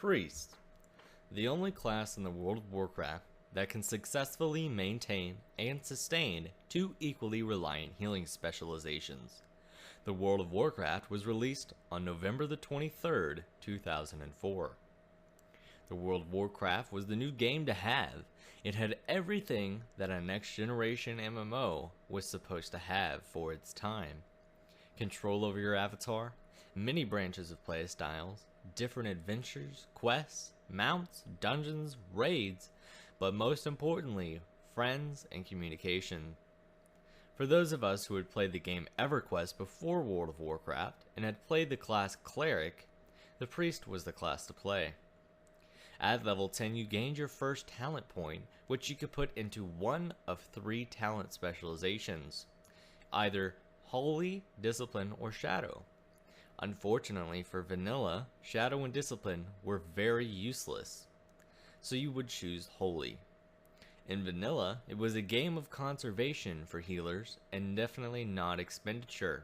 Priest, the only class in the World of Warcraft that can successfully maintain and sustain two equally reliant healing specializations. The World of Warcraft was released on November the 23rd, 2004. The World of Warcraft was the new game to have. It had everything that a next-generation MMO was supposed to have for its time. Control over your avatar, many branches of playstyles, different adventures, quests, mounts, dungeons, raids, but most importantly, friends and communication. For those of us who had played the game EverQuest before World of Warcraft and had played the class Cleric, the Priest was the class to play. At level 10 you gained your first talent point, which you could put into one of three talent specializations, either Holy, Discipline, or Shadow. Unfortunately for vanilla, Shadow and Discipline were very useless, so you would choose Holy. In vanilla, it was a game of conservation for healers and definitely not expenditure.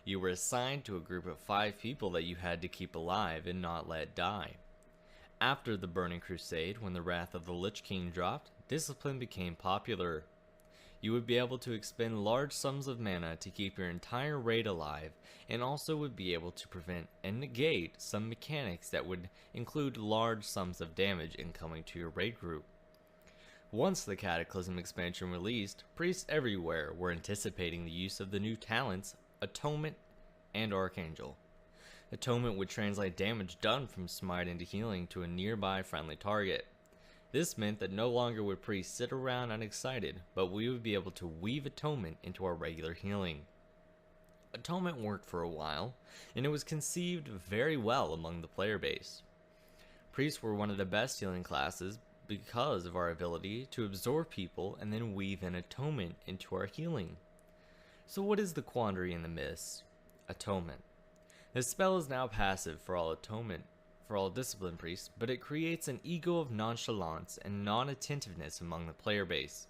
You were assigned to a group of 5 people that you had to keep alive and not let die. After the Burning Crusade, when the Wrath of the Lich King dropped, Discipline became popular. You would be able to expend large sums of mana to keep your entire raid alive, and also would be able to prevent and negate some mechanics that would include large sums of damage incoming to your raid group. Once the Cataclysm expansion released, priests everywhere were anticipating the use of the new talents Atonement and Archangel. Atonement would translate damage done from smite into healing to a nearby friendly target. This meant that no longer would priests sit around unexcited, but we would be able to weave Atonement into our regular healing. Atonement worked for a while, and it was conceived very well among the player base. Priests were one of the best healing classes because of our ability to absorb people and then weave in Atonement into our healing. So what is the quandary in the Mist? Atonement. The spell is now passive for all Discipline priests, but it creates an ego of nonchalance and non-attentiveness among the player base.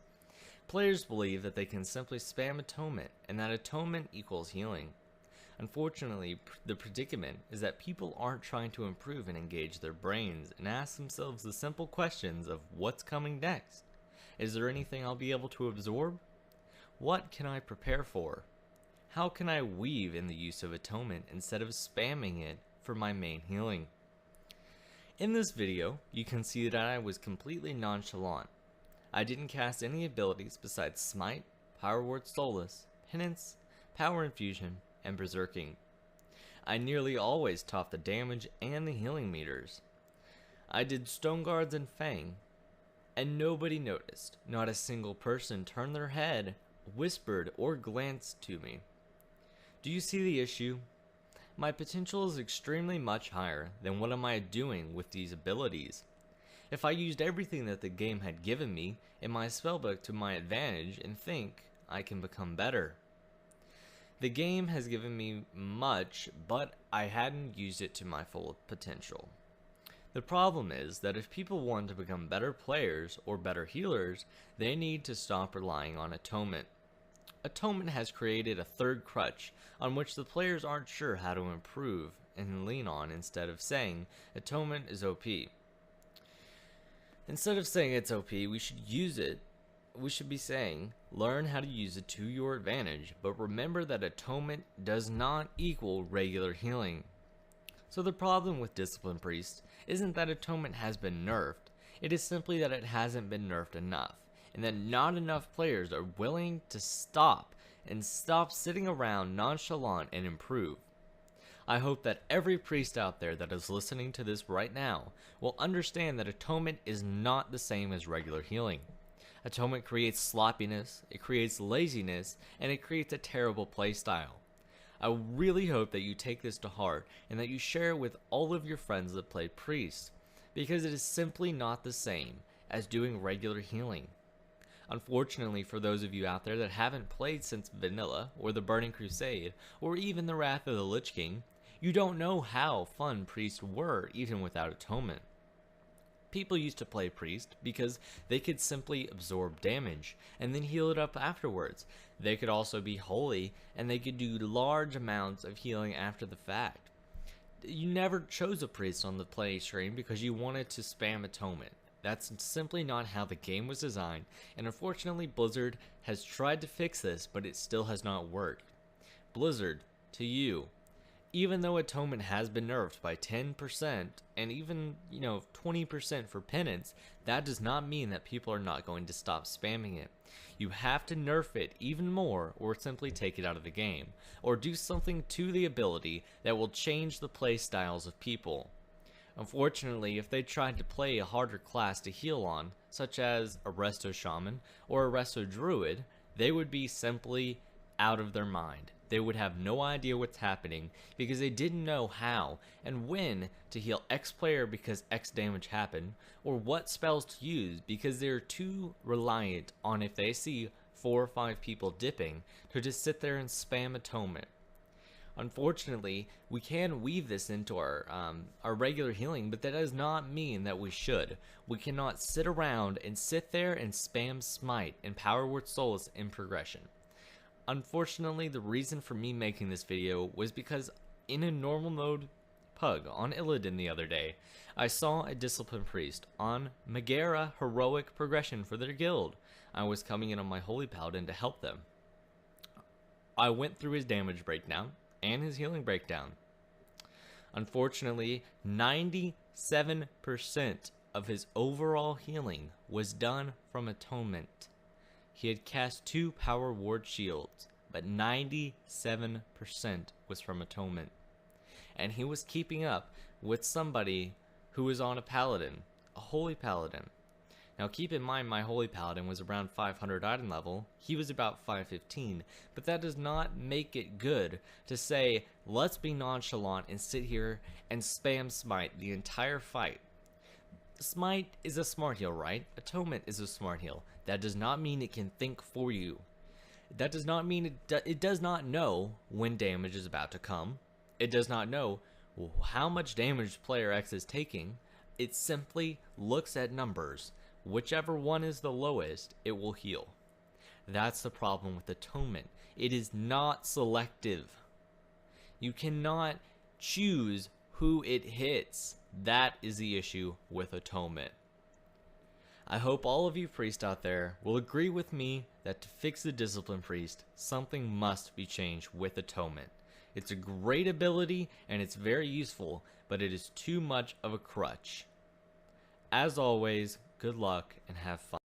Players believe that they can simply spam Atonement, and that Atonement equals healing. Unfortunately, the predicament is that people aren't trying to improve and engage their brains and ask themselves the simple questions of what's coming next. Is there anything I'll be able to absorb? What can I prepare for? How can I weave in the use of Atonement instead of spamming it for my main healing? In this video, you can see that I was completely nonchalant. I didn't cast any abilities besides Smite, Power Word Solace, Penance, Power Infusion, and Berserking. I nearly always topped the damage and the healing meters. I did Stone Guards and Fang, and nobody noticed. Not a single person turned their head, whispered, or glanced to me. Do you see the issue? My potential is extremely much higher than what am I doing with these abilities. If I used everything that the game had given me in my spellbook to my advantage and think I can become better. The game has given me much, but I hadn't used it to my full potential. The problem is that if people want to become better players or better healers, they need to stop relying on Atonement. Atonement has created a third crutch on which the players aren't sure how to improve and lean on instead of saying Atonement is OP. Instead of saying it's OP, we should be saying learn how to use it to your advantage, but remember that Atonement does not equal regular healing. So the problem with Discipline Priest isn't that Atonement has been nerfed, it is simply that it hasn't been nerfed enough, and that not enough players are willing to stop sitting around nonchalant and improve. I hope that every priest out there that is listening to this right now will understand that Atonement is not the same as regular healing. Atonement creates sloppiness, it creates laziness, and it creates a terrible playstyle. I really hope that you take this to heart and that you share it with all of your friends that play Priest, because it is simply not the same as doing regular healing. Unfortunately for those of you out there that haven't played since Vanilla, or the Burning Crusade, or even the Wrath of the Lich King, you don't know how fun Priests were even without Atonement. People used to play Priest because they could simply absorb damage and then heal it up afterwards. They could also be holy and they could do large amounts of healing after the fact. you never chose a priest on the play stream because you wanted to spam atonement. That's simply not how the game was designed, and unfortunately Blizzard has tried to fix this, but it still has not worked. Blizzard, to you, even though atonement has been nerfed by 10% and even, 20% for penance, that does not mean that people are not going to stop spamming it. You have to nerf it even more or simply take it out of the game, or do something to the ability that will change the play styles of people. Unfortunately, if they tried to play a harder class to heal on, such as a Resto Shaman or a Resto Druid, they would be simply out of their mind. They would have no idea what's happening because they didn't know how and when to heal X player because X damage happened, or what spells to use because they're too reliant on if they see 4 or 5 people dipping to just sit there and spam atonement. Unfortunately, we can weave this into our regular healing, but that does not mean that we should. We cannot sit around and sit there and spam smite and power word souls in progression. Unfortunately, the reason for me making this video was because in a normal mode pug on Illidan the other day, I saw a Discipline Priest on Megara heroic progression for their guild. I was coming in on my Holy Paladin to help them. I went through his damage breakdown and his healing breakdown. Unfortunately, 97% of his overall healing was done from atonement. He had cast 2 power ward shields, but 97% was from atonement. And he was keeping up with somebody who was on a paladin, a holy paladin. Now keep in mind my holy paladin was around 500 item level, he was about 515, but that does not make it good to say, let's be nonchalant and sit here and spam smite the entire fight. Smite is a smart heal, right? Atonement is a smart heal. That does not mean it can think for you. That does not mean it does not know when damage is about to come. It does not know how much damage player X is taking. It simply looks at numbers. Whichever one is the lowest, it will heal. That's the problem with atonement. It is not selective. You cannot choose who it hits. That is the issue with atonement. I hope all of you priests out there will agree with me that to fix the Discipline Priest, something must be changed with atonement. It's a great ability and it's very useful, but it is too much of a crutch. As always, good luck and have fun.